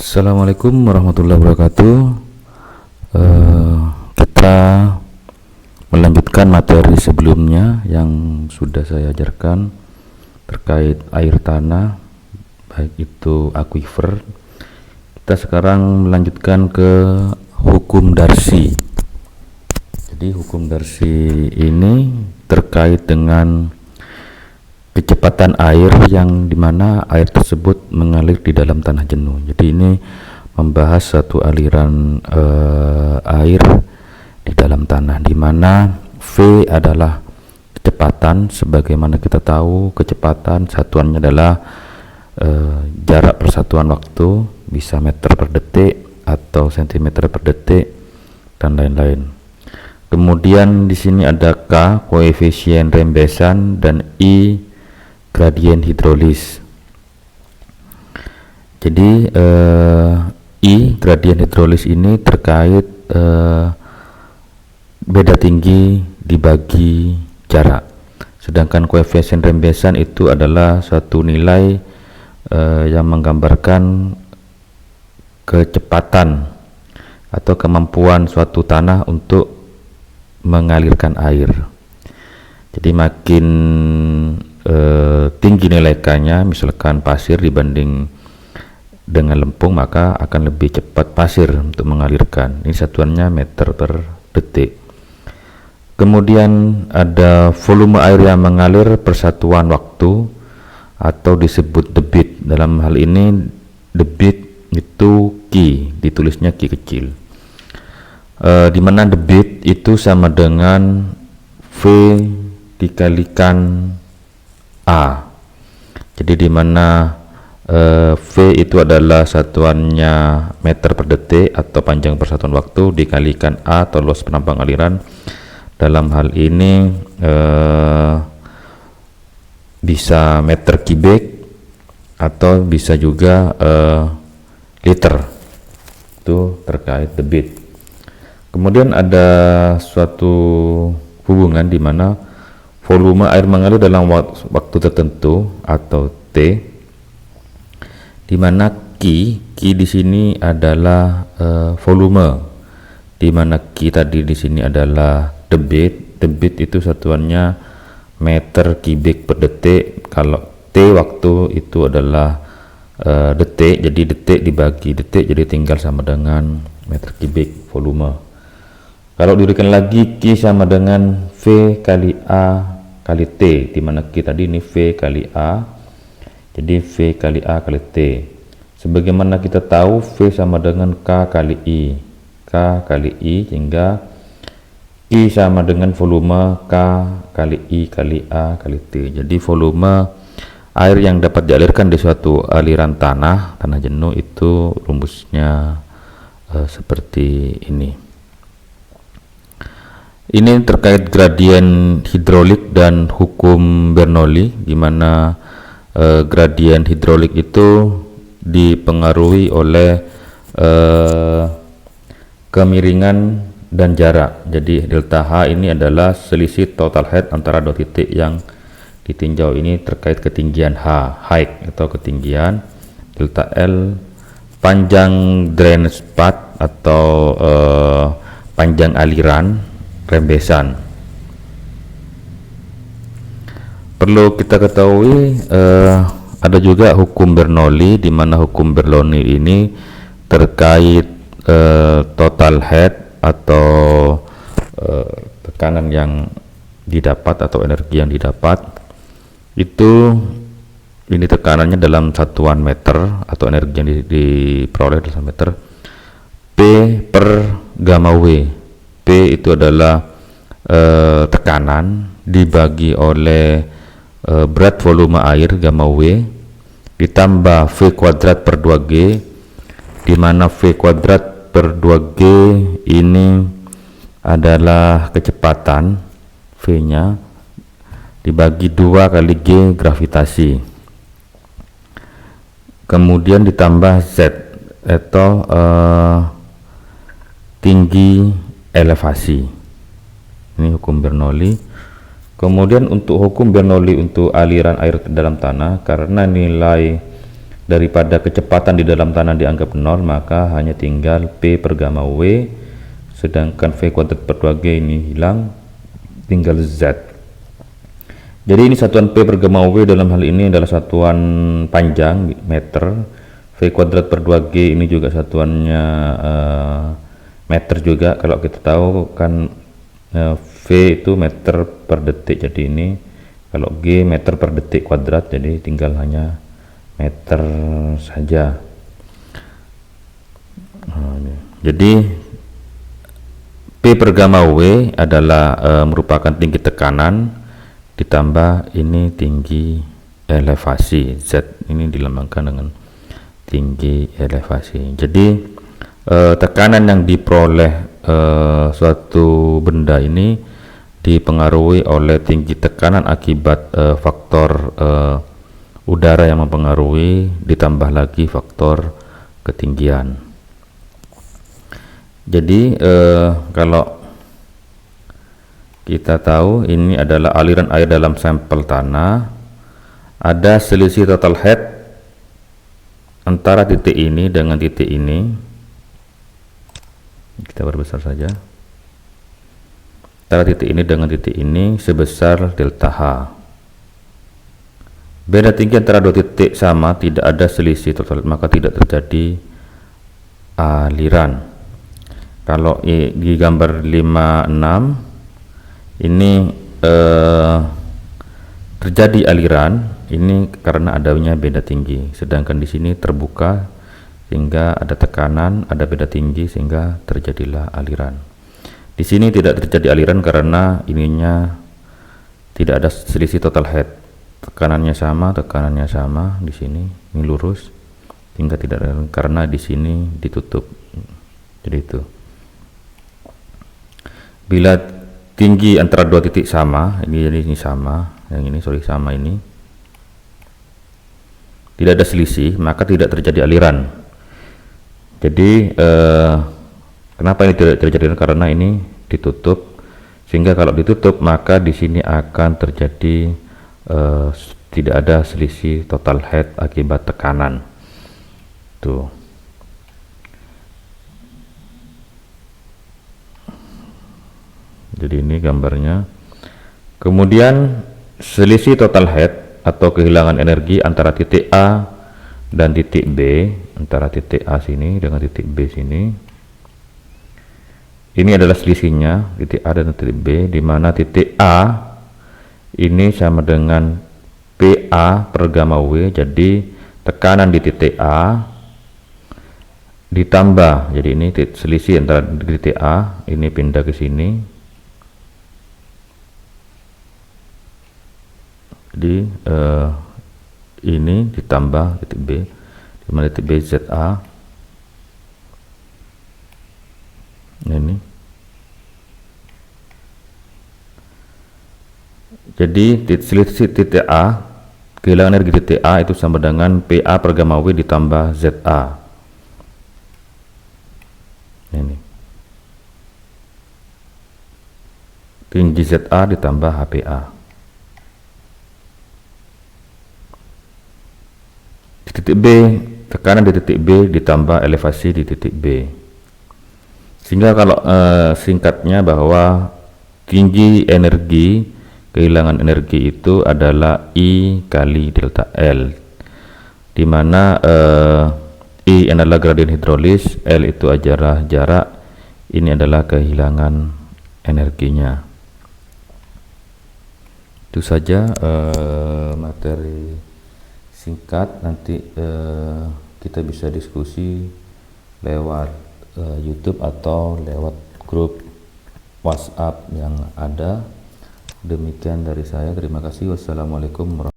Assalamualaikum warahmatullahi wabarakatuh. Kita melanjutkan materi sebelumnya yang sudah saya ajarkan terkait air tanah, baik itu akuifer. Kita sekarang melanjutkan ke hukum Darcy. Jadi hukum Darcy ini terkait dengan kecepatan air yang dimana air tersebut mengalir di dalam tanah jenuh. Jadi ini membahas satu aliran air di dalam tanah, dimana V adalah kecepatan. Sebagaimana kita tahu, kecepatan satuannya adalah jarak persatuan waktu, bisa meter per detik atau sentimeter per detik dan lain-lain. Kemudian di sini ada K, koefisien rembesan, dan I, gradien hidrolis. Jadi I, gradien hidrolis ini terkait beda tinggi dibagi jarak, sedangkan koefisien rembesan itu adalah suatu nilai yang menggambarkan kecepatan atau kemampuan suatu tanah untuk mengalirkan air. Jadi makin tinggi nilai K-nya, misalkan pasir dibanding dengan lempung, maka akan lebih cepat pasir untuk mengalirkan. Ini satuannya meter per detik. Kemudian ada volume air yang mengalir persatuan waktu atau disebut debit. Dalam hal ini debit itu Q, ditulisnya Q kecil. Di mana debit itu sama dengan V dikalikan A. Jadi di mana V itu adalah satuannya meter per detik atau panjang persatuan waktu dikalikan A atau luas penampang aliran. Dalam hal ini bisa meter kubik atau bisa juga liter. Itu terkait debit. Kemudian ada suatu hubungan di mana volume air mengalir dalam waktu tertentu atau T, di mana Q di sini adalah volume, di mana Q tadi di sini adalah debit. Debit itu satuannya meter kubik per detik. Kalau T waktu itu adalah detik, jadi detik dibagi detik jadi tinggal sama dengan meter kubik volume. Kalau diberikan lagi Q sama dengan V kali A kali T, di mana Q tadi ini V kali A, jadi V kali A kali T. Sebagaimana kita tahu V sama dengan K kali I, K kali I, sehingga I sama dengan volume K kali I kali A kali T. Jadi volume air yang dapat dialirkan di suatu aliran tanah jenuh itu rumusnya seperti ini. Ini terkait gradien hidrolik dan hukum Bernoulli, di mana gradien hidrolik itu dipengaruhi oleh kemiringan dan jarak. Jadi delta H ini adalah selisih total height antara dua titik yang ditinjau. Ini terkait ketinggian H, height atau ketinggian. Delta L panjang drainage path atau panjang aliran rembesan. Perlu kita ketahui ada juga hukum Bernoulli, di mana hukum Bernoulli ini terkait total head atau tekanan yang didapat atau energi yang didapat itu, ini tekanannya dalam satuan meter atau energi yang diperoleh dalam meter, P per gamma W. P itu adalah tekanan dibagi oleh berat volume air gamma W ditambah V kuadrat per 2G, di mana V kuadrat per 2G ini adalah kecepatan V-nya dibagi 2 kali G gravitasi, kemudian ditambah Z atau tinggi elevasi. Ini hukum Bernoulli. Kemudian untuk hukum Bernoulli untuk aliran air dalam tanah, karena nilai daripada kecepatan di dalam tanah dianggap 0, maka hanya tinggal P per gamma W, sedangkan V kuadrat per 2G ini hilang, tinggal Z. Jadi ini satuan P per gamma W dalam hal ini adalah satuan panjang meter, V kuadrat per 2G ini juga satuannya meter juga. Kalau kita tahu kan V itu meter per detik, jadi ini kalau G meter per detik kuadrat, jadi tinggal hanya meter saja. Jadi P per gamma W adalah merupakan tinggi tekanan ditambah ini tinggi elevasi. Z ini dilambangkan dengan tinggi elevasi. Jadi tekanan yang diperoleh suatu benda ini dipengaruhi oleh tinggi tekanan akibat faktor udara yang mempengaruhi, ditambah lagi faktor ketinggian. Jadi kalau kita tahu ini adalah aliran air dalam sampel tanah, ada selisih total head antara titik ini dengan titik ini. Kita perbesar saja. Antara titik ini dengan titik ini sebesar delta H. Beda tinggi antara dua titik sama, tidak ada selisih total, maka tidak terjadi aliran. Kalau di gambar 56 ini terjadi aliran, ini karena adanya beda tinggi, sedangkan di sini terbuka sehingga ada tekanan, ada beda tinggi sehingga terjadilah aliran. Di sini tidak terjadi aliran karena ininya tidak ada selisih total head, tekanannya sama di sini, ini lurus sehingga tidak ada, karena di sini ditutup. Jadi itu bila tinggi antara dua titik sama, ini sama, yang ini sama, ini tidak ada selisih, maka tidak terjadi aliran. Jadi kenapa ini tidak terjadi aliran? Karena ini ditutup, sehingga kalau ditutup maka di sini akan terjadi tidak ada selisih total head akibat tekanan. Tuh. Jadi ini gambarnya. Kemudian selisih total head atau kehilangan energi antara titik A dan titik B, antara titik A sini dengan titik B sini. Ini adalah selisihnya titik A dan titik B, di mana titik A ini sama dengan PA per gamma W. Jadi tekanan di titik A ditambah, jadi ini selisih antara titik A ini pindah ke sini. Jadi ini ditambah titik B, di mana titik B ZA ini. Jadi selisih titik A, kehilangan energi titik A itu sama dengan PA per gamma W ditambah ZA. Ini tinggi ZA ditambah HPA. Titik B, tekanan di titik B ditambah elevasi di titik B, sehingga kalau singkatnya bahwa tinggi energi, kehilangan energi itu adalah I kali delta L, di mana I adalah gradien hidrolis, L itu adalah jarak, ini adalah kehilangan energinya. Itu saja materi singkat. Nanti kita bisa diskusi lewat YouTube atau lewat grup WhatsApp yang ada. Demikian dari saya, terima kasih. Wassalamualaikum warahmatullahi wabarakatuh.